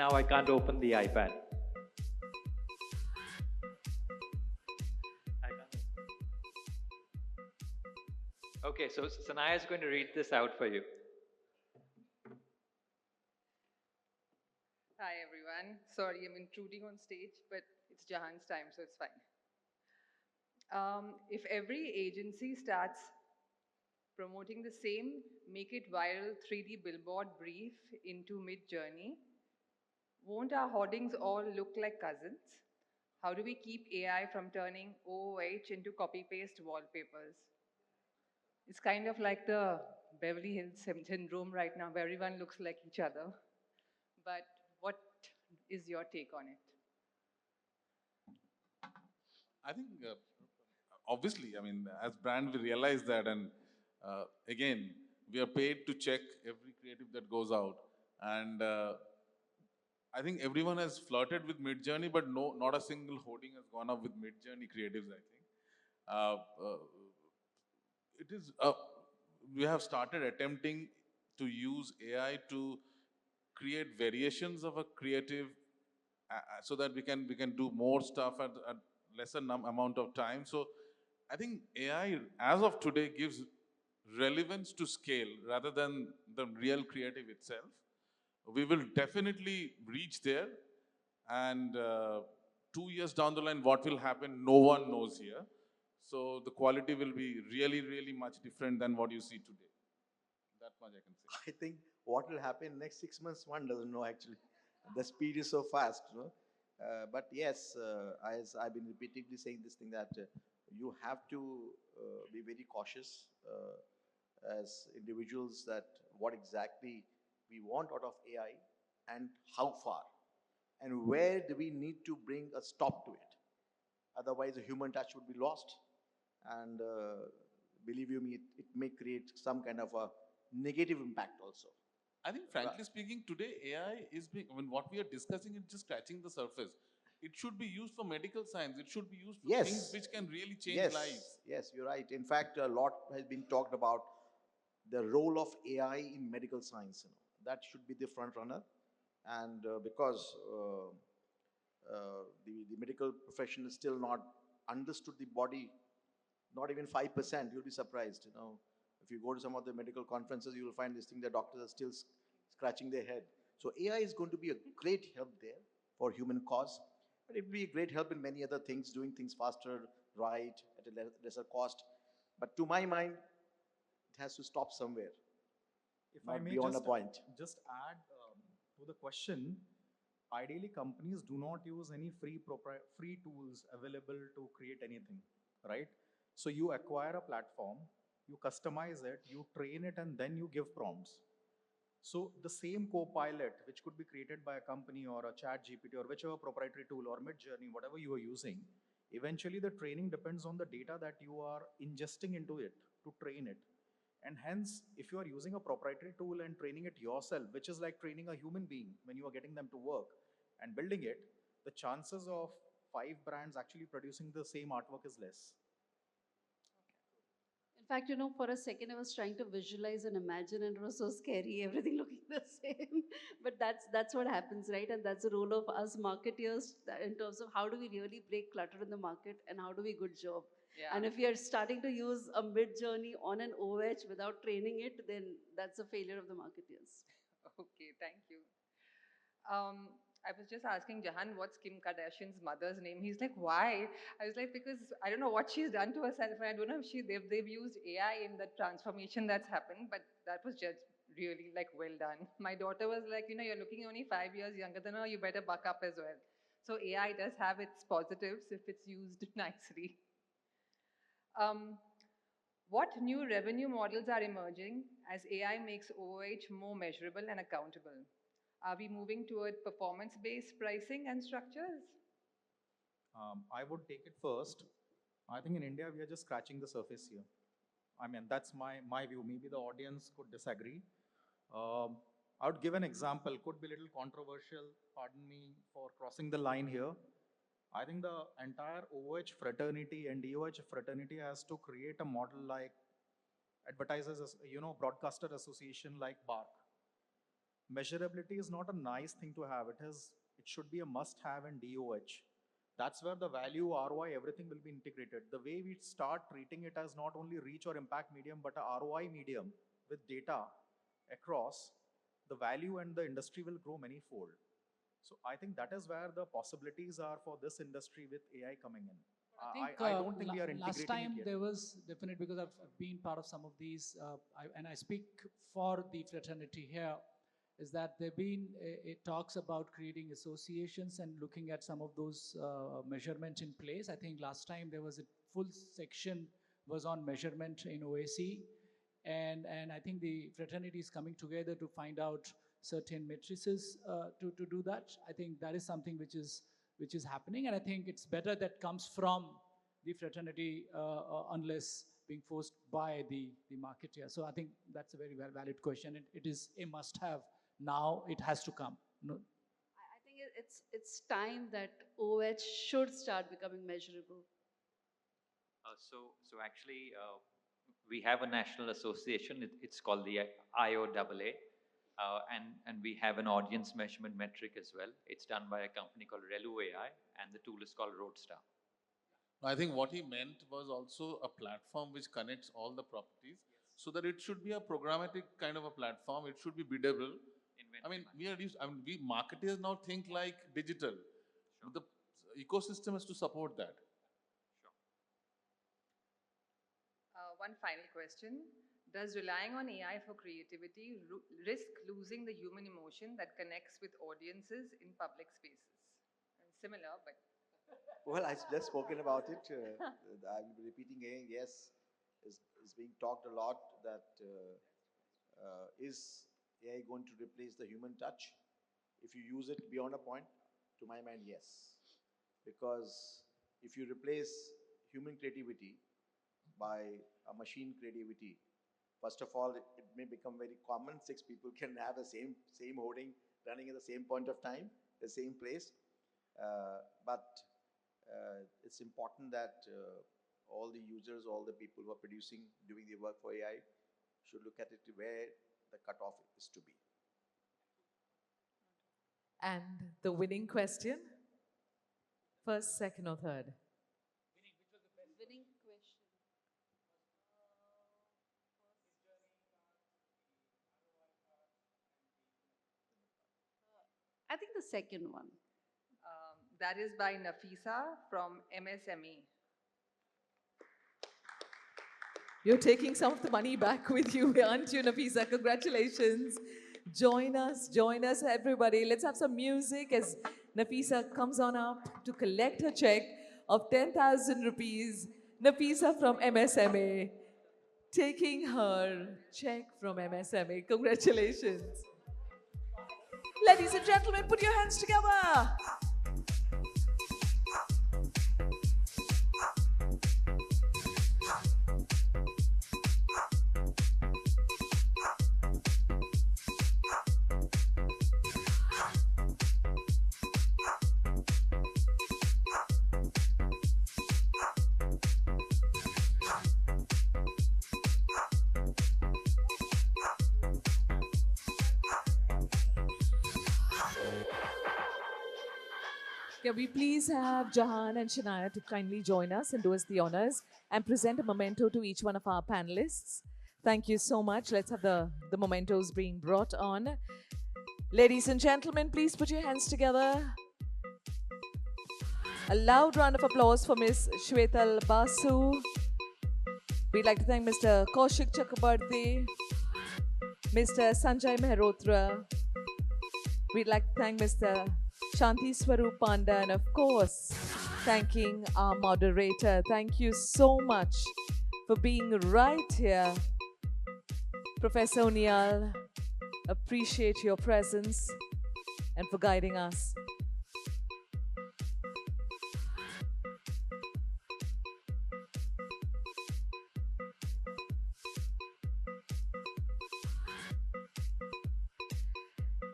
Speaker 7: now I can't open the iPad. Okay, so Sanaya is going to read this out for you.
Speaker 8: Hi everyone. Sorry I'm intruding on stage, but it's Jahan's time, so it's fine. If every agency starts promoting the same make it viral 3D billboard brief into mid-journey, won't our hoardings all look like cousins? How do we keep AI from turning OOH into copy-paste wallpapers? It's kind of like the Beverly Hills syndrome right now, where everyone looks like each other. But what is your take on it?
Speaker 4: I think, obviously, I mean, as brand, we realize that, and again, we are paid to check every creative that goes out, and I think everyone has flirted with Mid-Journey, but no, not a single hoarding has gone up with Mid-Journey creatives, I think. Uh, uh, it is, we have started attempting to use AI to create variations of a creative so that we can do more stuff at lesser amount of time. So I think AI as of today gives relevance to scale rather than the real creative itself. We will definitely reach there, and 2 years down the line, what will happen, no one knows here. So the quality will be really, really much different than what you see today. That much I can say.
Speaker 6: I think what will happen next 6 months, one doesn't know actually. The speed is so fast, you know. But yes, as I've been repeatedly saying this thing that you have to be very cautious as individuals that what exactly we want out of AI and how far and where do we need to bring a stop to it. Otherwise, the human touch would be lost. And believe you me, it may create some kind of a negative impact also.
Speaker 4: I think, frankly speaking, today AI is being, I mean, what we are discussing is just scratching the surface. It should be used for medical science. It should be used for
Speaker 6: Yes.
Speaker 4: things which can really change
Speaker 6: Yes,
Speaker 4: lives.
Speaker 6: yes, you're right. In fact, a lot has been talked about the role of AI in medical science. You know, that should be the front runner, and because the medical profession is still not understood the body, not even 5%. You'll be surprised. You know, if you go to some of the medical conferences, you will find this thing that doctors are still scratching their head. So AI is going to be a great help there for human cause, but it will be a great help in many other things, doing things faster, right, at a lesser cost. But to my mind, it has to stop somewhere,
Speaker 3: If I
Speaker 6: not
Speaker 3: may
Speaker 6: beyond a point.
Speaker 3: just add to the question, ideally companies do not use any free tools available to create anything, right? So you acquire a platform, you customize it, you train it, and then you give prompts. So the same co-pilot, which could be created by a company or a chat GPT or whichever proprietary tool or mid-journey, whatever you are using, eventually the training depends on the data that you are ingesting into it to train it. And hence, if you are using a proprietary tool and training it yourself, which is like training a human being when you are getting them to work and building it, the chances of 5 brands actually producing the same artwork is less.
Speaker 5: In fact, you know, for a second I was trying to visualize and imagine, and it was so scary, everything looking the same. But that's what happens, right? And that's the role of us marketeers in terms of how do we really break clutter in the market and how do we good job.
Speaker 8: Yeah.
Speaker 5: And if we are starting to use a mid journey on an OH without training it, then that's a failure of the marketeers.
Speaker 8: Okay, thank you. I was just asking Jahan what's Kim Kardashian's mother's name. He's like, why? I was like, because I don't know what she's done to herself, and I don't know if they've used AI in the transformation that's happened, but that was just really like well done. My daughter was like, you know, you're looking only 5 years younger than her, you better buck up as well. So AI does have its positives if it's used nicely. Um, what new revenue models are emerging as AI makes OOH more measurable and accountable? Are we moving toward performance-based pricing and structures?
Speaker 3: I would take it first. I think in India, we are just scratching the surface here. I mean, that's my view. Maybe the audience could disagree. I would give an example, could be a little controversial, pardon me for crossing the line here. I think the entire OH fraternity and DOH fraternity has to create a model like advertisers, broadcaster association like BARC. measurability is not a nice thing to have. It should be a must-have in DOH. That's where the value, ROI, everything will be integrated. The way we start treating it as not only reach or impact medium, but a ROI medium with data across, the value and the industry will grow many-fold. So I think that is where the possibilities are for this industry with AI coming in. I don't think we are integrating
Speaker 2: last time
Speaker 3: it yet.
Speaker 2: there was definitely, because I've been part of some of these, and I speak for the fraternity here, is that there have been talks about creating associations and looking at some of those measurements in place. I think last time there was a full section was on measurement in OAC, and I think the fraternity is coming together to find out certain matrices to do that. I think that is something which is happening, and I think it's better that comes from the fraternity unless being forced by the marketeer. So I think that's a very valid question. It is a must-have. Now it has to come. No.
Speaker 5: I think it's time that OH should start becoming measurable.
Speaker 7: So actually, we have a national association. It's called the IOAA. And we have an audience measurement metric as well. It's done by a company called Relu AI, and the tool is called Roadstar.
Speaker 4: I think what he meant was also a platform which connects all the properties, so that it should be a programmatic kind of a platform. It should be biddable. I mean, we marketers now think like digital. Sure. The ecosystem has to support that.
Speaker 7: Sure.
Speaker 8: One final question. Does relying on AI for creativity risk losing the human emotion that connects with audiences in public spaces? And similar, but...
Speaker 6: Well, I've just spoken about it. I'm repeating again, yes, is being talked a lot that is AI going to replace the human touch? If you use it beyond a point, to my mind, yes. Because if you replace human creativity by a machine creativity, first of all, it may become very common. 6 people can have the same hoarding running at the same point of time, the same place. But it's important that all the users, all the people who are doing the work for AI should look at it where the cutoff is to be.
Speaker 1: And the winning question? First, second, or third?
Speaker 5: Winning question. I think the second one.
Speaker 8: That is by Nafisa from MSME.
Speaker 1: You're taking some of the money back with you, aren't you, Nafisa? Congratulations. Join us, everybody. Let's have some music as Nafisa comes on up to collect her check of 10,000 rupees. Nafisa from MSMA, taking her check from MSMA. Congratulations. Ladies and gentlemen, put your hands together. Can we please have Jahan and Shania to kindly join us and do us the honors and present a memento to each one of our panelists? Thank you so much. Let's have the mementos being brought on. Ladies and gentlemen, please put your hands together. A loud round of applause for Ms. Shwetal Basu. We'd like to thank Mr. Kaushik Chakrabarti, Mr. Sanjay Mehrotra. We'd like to thank Mr. Shanti Swarup Panda, and of course, thanking our moderator. Thank you so much for being right here. Professor O'Neill, appreciate your presence and for guiding us.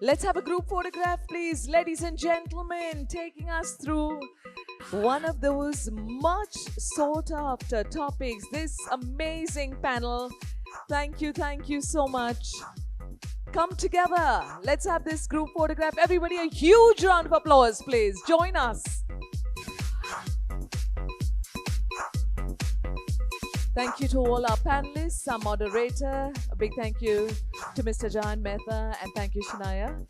Speaker 1: Let's have a group photograph, please. Ladies and gentlemen, taking us through one of those much sought after topics, this amazing panel. Thank you so much. come together. Let's have this group photograph. Everybody, a huge round of applause, please. Join us. Thank you to all our panelists, our moderator. A big thank you to Mr. Jahan Mehta, and thank you, Shania.